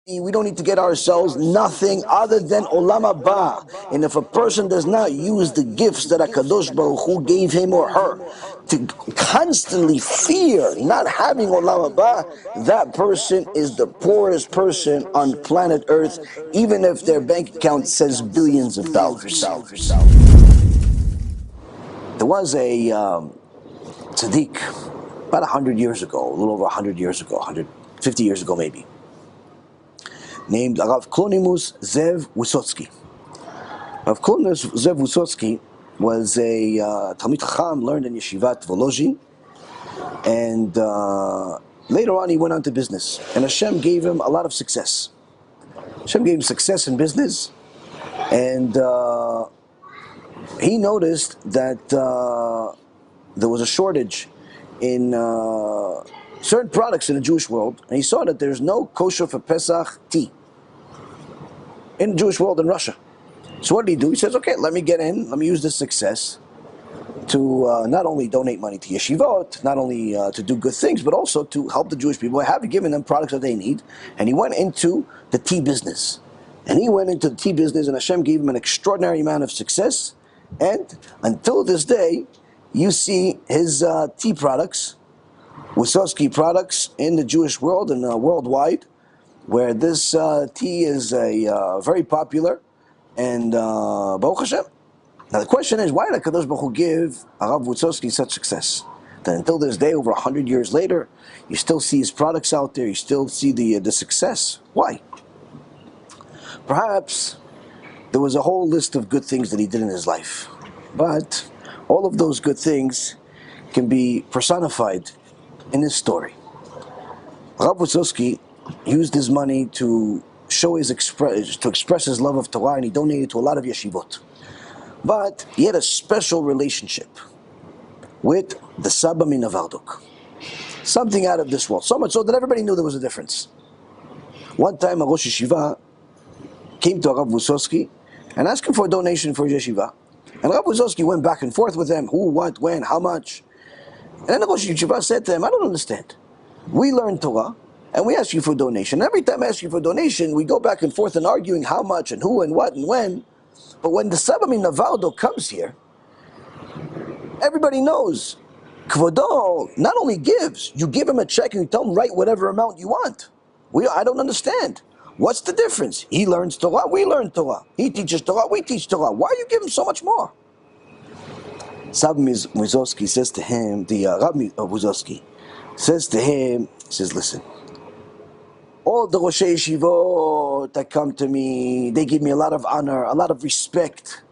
We don't need to get ourselves nothing other than Olam Haba. And if a person does not use the gifts that HaKadosh Baruch Hu gave him or her to constantly fear not having Olam Haba, that person is the poorest person on planet Earth, even if their bank account says billions of dollars. There was a tzaddik about 100 years ago, a little over 100 years ago, 150 years ago maybe, named Rav Kalonimus Zev Wissotzky. Rav Kalonimus Zev Wissotzky was a Talmid Chacham, learned in Yeshivat Volozhin, and later on he went on to business. And Hashem gave him a lot of success. Hashem gave him success in business, and he noticed that there was a shortage in certain products in the Jewish world, and he saw that there's no kosher for Pesach tea in the Jewish world in Russia. So what did he do? He says, okay, let me get in, let me use this success to not only donate money to yeshivot, not only to do good things, but also to help the Jewish people. I have given them products that they need, and he went into the tea business. And he went into the tea business, and Hashem gave him an extraordinary amount of success, and until this day, you see his tea products, Wissotzky products, in the Jewish world and worldwide, where this tea is very popular, and Baruch Hashem. Now the question is, why did HaKadosh Baruch Hu give Rav Wissotzky such success? That until this day, over 100 years later, you still see his products out there, you still see the success. Why? Perhaps there was a whole list of good things that he did in his life, but all of those good things can be personified in his story. Rav Wissotzky used his money to show his express his love of Torah, and he donated to a lot of yeshivot. But he had a special relationship with the Sabba in Novardok. Something out of this world. So much so that everybody knew there was a difference. One time a Rosh Yeshiva came to Rav Wissotzky and asked him for a donation for his yeshiva. And Rav Wissotzky went back and forth with him, who, what, when, how much. And then the Rosh Yeshiva said to him, I don't understand. We learn Torah, and we ask you for a donation. Every time I ask you for a donation, we go back and forth and arguing how much and who and what and when. But when the Sabba min Novardok comes here, everybody knows Kvodo not only gives, you give him a check and you tell him write whatever amount you want. I don't understand. What's the difference? He learns Torah, we learn Torah. He teaches Torah, we teach Torah. Why are you giving so much more? Sabba Wissotzky says to him, the Rabbi of Wissotzky says to him, he says, listen, all the Rosh Yeshivot that come to me, they give me a lot of honor, a lot of respect.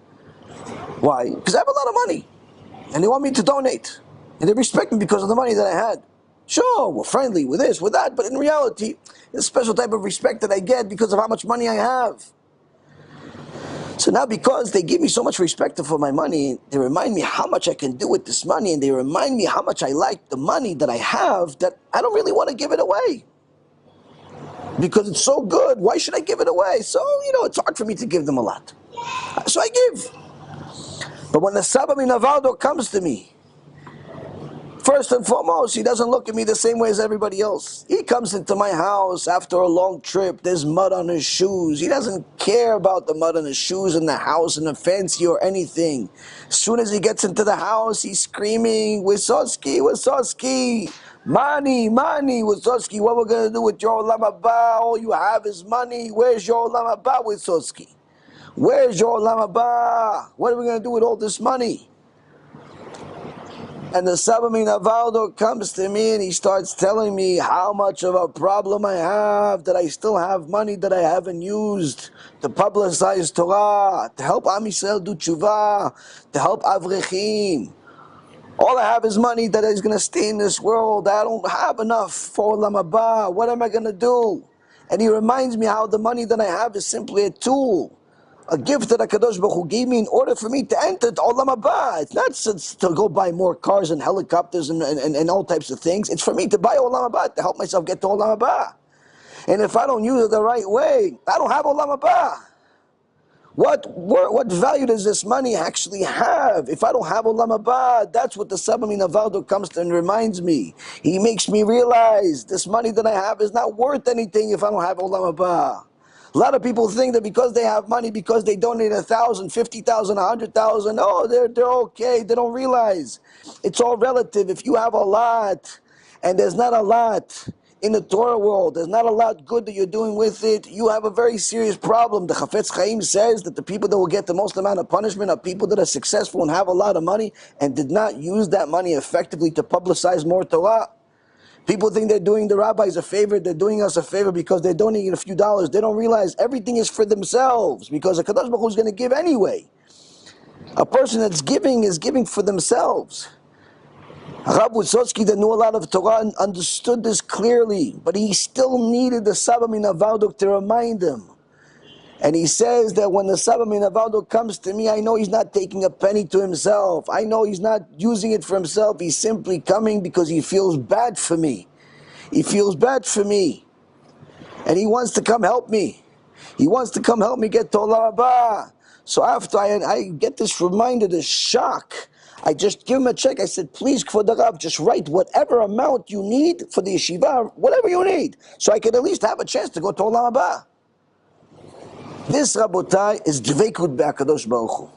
Why? Because I have a lot of money, and they want me to donate. And they respect me because of the money that I had. Sure, we're friendly with this, with that, but in reality, it's a special type of respect that I get because of how much money I have. So now because they give me so much respect for my money, they remind me how much I can do with this money, and they remind me how much I like the money that I have, that I don't really want to give it away. Because it's so good, why should I give it away? So, it's hard for me to give them a lot. So I give. But when the Sabba min Novardok comes to me, first and foremost, he doesn't look at me the same way as everybody else. He comes into my house after a long trip, there's mud on his shoes. He doesn't care about the mud on his shoes and the house and the fancy or anything. As soon as he gets into the house, he's screaming, Wissotzky, Wissotzky, money, Wissotzky, what we're going to do with your Olam Haba? All you have is money. Where's your Olam Haba, Wissotzky? Where's your Olam Haba? What are we going to do with all this money? And the Sabba min Novardok comes to me and he starts telling me how much of a problem I have, that I still have money that I haven't used to publicize Torah, to help Am Yisrael do tshuva, to help Avrechim. All I have is money that is going to stay in this world. I don't have enough for Olam Haba. What am I going to do? And he reminds me how the money that I have is simply a tool, a gift that HaKadosh Baruch Hu gave me in order for me to enter to Olam Haba. It's not to go buy more cars and helicopters and all types of things. It's for me to buy Olam Haba, to help myself get to Olam Haba. And if I don't use it the right way, I don't have Olam Haba. What value does this money actually have if I don't have Olam Haba? That's what the Sabba Novardok comes to and reminds me. He makes me realize this money that I have is not worth anything if I don't have Olam Haba. A lot of people think that because they have money, because they donate 1,000, 50,000, 100,000, oh, they're okay. They don't realize it's all relative. If you have a lot and there's not a lot in the Torah world, there's not a lot good that you're doing with it, you have a very serious problem. The Chafetz Chaim says that the people that will get the most amount of punishment are people that are successful and have a lot of money and did not use that money effectively to publicize more Torah. People think they're doing the rabbis a favor, they're doing us a favor because they're donating a few dollars. They don't realize everything is for themselves because a Kadosh Baruch Hu is going to give anyway. A person that's giving is giving for themselves. Rav Wissotzky, that knew a lot of Torah, understood this clearly, but he still needed the Sabba Novardok to remind him. And he says that when the Sabba Novardok comes to me, I know he's not taking a penny to himself. I know he's not using it for himself. He's simply coming because he feels bad for me. He feels bad for me. And he wants to come help me. He wants to come help me get to Olam Haba. So after I get this reminder, this shock, I just give him a check. I said, please, Kvod Rav, just write whatever amount you need for the yeshiva, whatever you need, so I could at least have a chance to go to Olam Haba. This, Rabotai, is Dveikut be'HaKadosh Baruch Hu.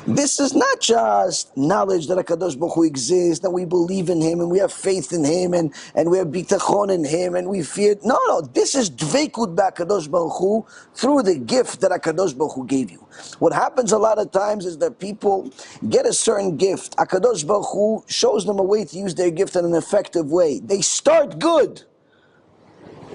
This is not just knowledge that HaKadosh Baruch Hu exists, that we believe in Him, and we have faith in Him, and we have Bitachon in Him, and we fear. No, this is Dveikut be'HaKadosh Baruch Hu through the gift that HaKadosh Baruch Hu gave you. What happens a lot of times is that people get a certain gift. HaKadosh Baruch Hu shows them a way to use their gift in an effective way. They start good,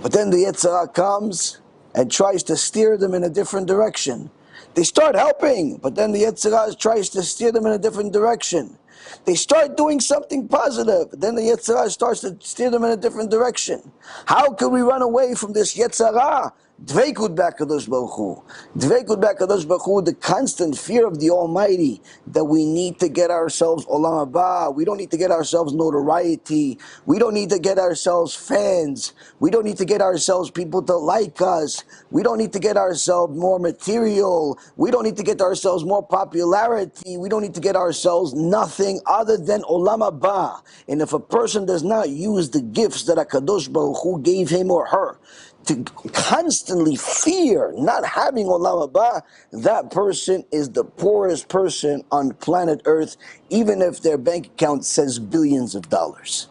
but then the Yetzer Hara comes and tries to steer them in a different direction. They start helping, but then the Yetzer Hara tries to steer them in a different direction. They start doing something positive, but then the Yetzer Hara starts to steer them in a different direction. How can we run away from this Yetzer Hara? Dveikut be'HaKadosh Baruch Hu. Dveikut be'HaKadosh Baruch Hu, the constant fear of the Almighty, that we need to get ourselves Olam Haba. We don't need to get ourselves notoriety. We don't need to get ourselves fans. We don't need to get ourselves people to like us. We don't need to get ourselves more material. We don't need to get ourselves more popularity. We don't need to get ourselves nothing other than Olam Haba. And if a person does not use the gifts that HaKadosh Baruch Hu gave him or her to constantly fear not having Olam Haba, that person is the poorest person on planet Earth, even if their bank account says billions of dollars.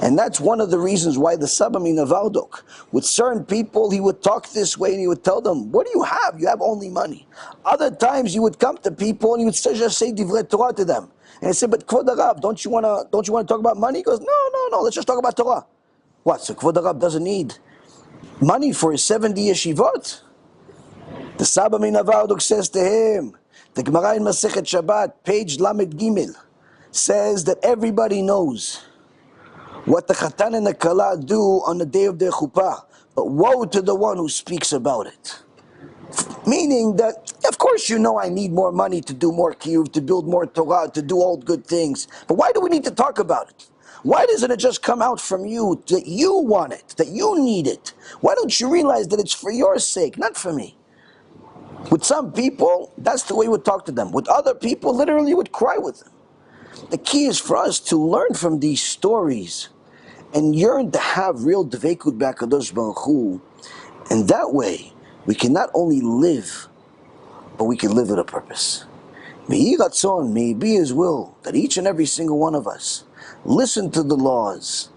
And that's one of the reasons why the Sabba Novardok, with certain people, he would talk this way and he would tell them, what do you have? You have only money. Other times he would come to people and he would just say Divrei Torah to them. And he said, but Kvod Rav, don't you want to talk about money? He goes, no, let's just talk about Torah. What, so Kvod Rav doesn't need money for his 70 yeshivot? The Sabba Novardok says to him, the Gemara in Masechet Shabbat, page Lamed Gimel, says that everybody knows what the Chatan and the Kala do on the day of their chuppah, but woe to the one who speaks about it. Meaning that, of course you know I need more money to do more Kiruv, to build more Torah, to do all good things, but why do we need to talk about it? Why doesn't it just come out from you that you want it, that you need it? Why don't you realize that it's for your sake, not for me? With some people, that's the way we would talk to them. With other people, literally would cry with them. The key is for us to learn from these stories and yearn to have real Dveikut be'HaKadosh Baruch Hu. And that way, we can not only live, but we can live with a purpose. May Ratzon, may it be His will, that each and every single one of us listen to the laws,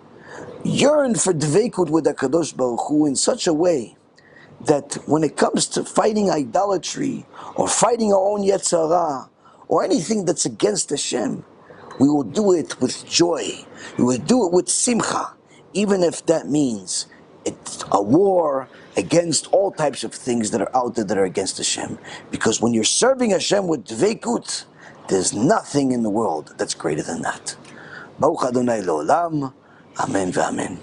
yearn for Dveikut with HaKadosh Baruch Hu in such a way that when it comes to fighting idolatry, or fighting our own Yetzer Hara, or anything that's against Hashem, we will do it with joy. We will do it with simcha, even if that means it's a war against all types of things that are out there that are against Hashem. Because when you're serving Hashem with Dveikut, there's nothing in the world that's greater than that. Baruch Adonai Le'olam. Amen ve'amen.